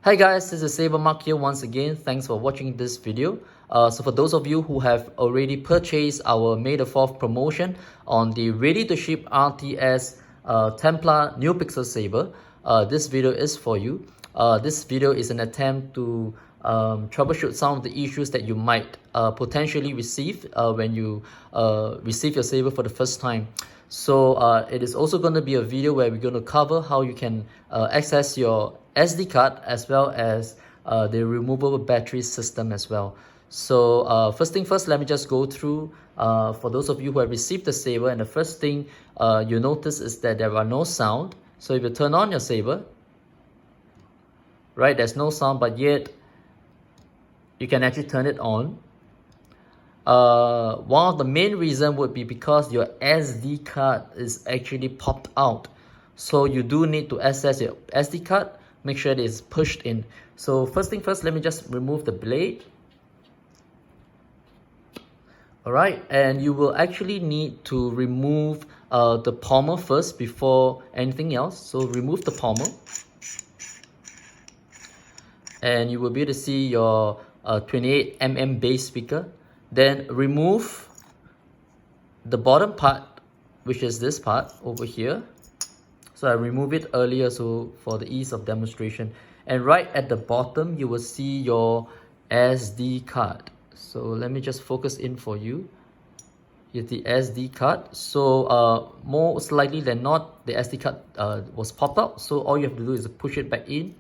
Hi guys, this is SaberMach here once again. Thanks for watching this video. So for those of you who have already purchased our May the 4th promotion on the ready-to-ship RTS Templar Neopixel saber, this video is for you. This video is an attempt to troubleshoot some of the issues that you might potentially receive when you receive your saber for the first time. So it is also going to be a video where we're going to cover how you can access your SD card as well as the removable battery system as well. So first thing first, let me just go through for those of you who have received the saber, and the first thing you notice is that there are no sound. So if you turn on your saber, right, there's no sound, but yet you can actually turn it on. One of the main reasons would be because your SD card is actually popped out. So you do need to access your SD card, make sure it is pushed in. So first thing first, let me just remove the blade. Alright, and you will actually need to remove the pommel first before anything else. So remove the pommel, and you will be able to see your 28mm bass speaker. Then remove the bottom part, which is this part over here. So I removed it earlier so for the ease of demonstration. And right at the bottom, you will see your SD card. So let me just focus in for you. Here's the SD card. So most likely than not, the SD card was popped out. So all you have to do is push it back in.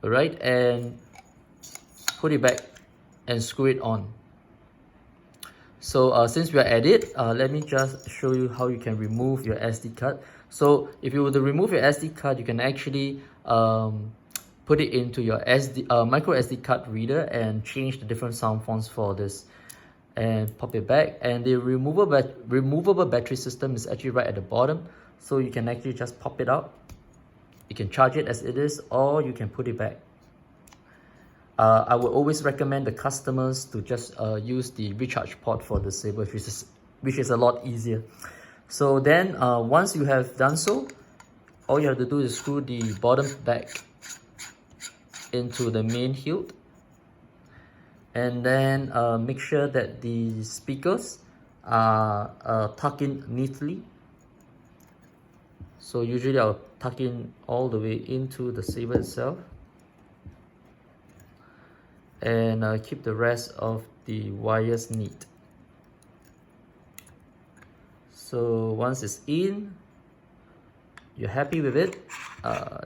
Alright, and put it back and screw it on. So since we are at it, let me just show you how you can remove your SD card. So if you were to remove your SD card, you can actually put it into your micro SD card reader and change the different sound fonts for this, and pop it back. And the removable battery system is actually right at the bottom, so you can actually just pop it out. You can charge it as it is, or you can put it back. I would always recommend the customers to just use the recharge port for the saber, which is a lot easier. So then once you have done so, all you have to do is screw the bottom back into the main hilt, and then make sure that the speakers are tucked in neatly. So usually I'll tuck in all the way into the saber itself, and keep the rest of the wires neat. So once it's in, you're happy with it,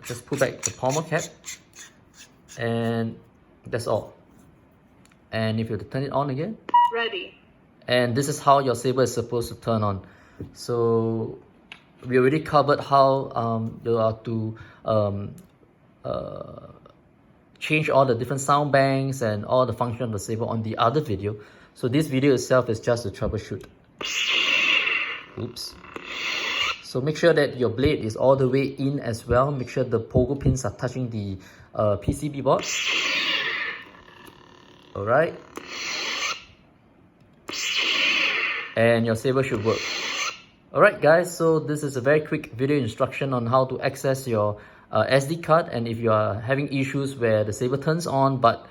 just pull back the pommel cap, and that's all. And if you turn it on again, ready. And this is how your saber is supposed to turn on. So we already covered how you are to change all the different sound banks and all the function of the saber on the other video. So this video itself is just a troubleshoot. Oops. So make sure that your blade is all the way in as well. Make sure the pogo pins are touching the PCB board. Alright. And your saber should work. Alright guys, so this is a very quick video instruction on how to access your SD card. And if you are having issues where the saber turns on but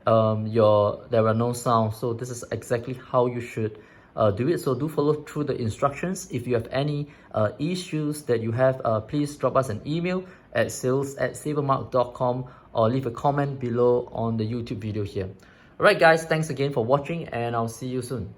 there are no sounds, so this is exactly how you should do it. So do follow through the instructions. If you have any issues that you have, please drop us an email at sales@sabermach.com or leave a comment below on the YouTube video here. Alright guys, thanks again for watching, and I'll see you soon.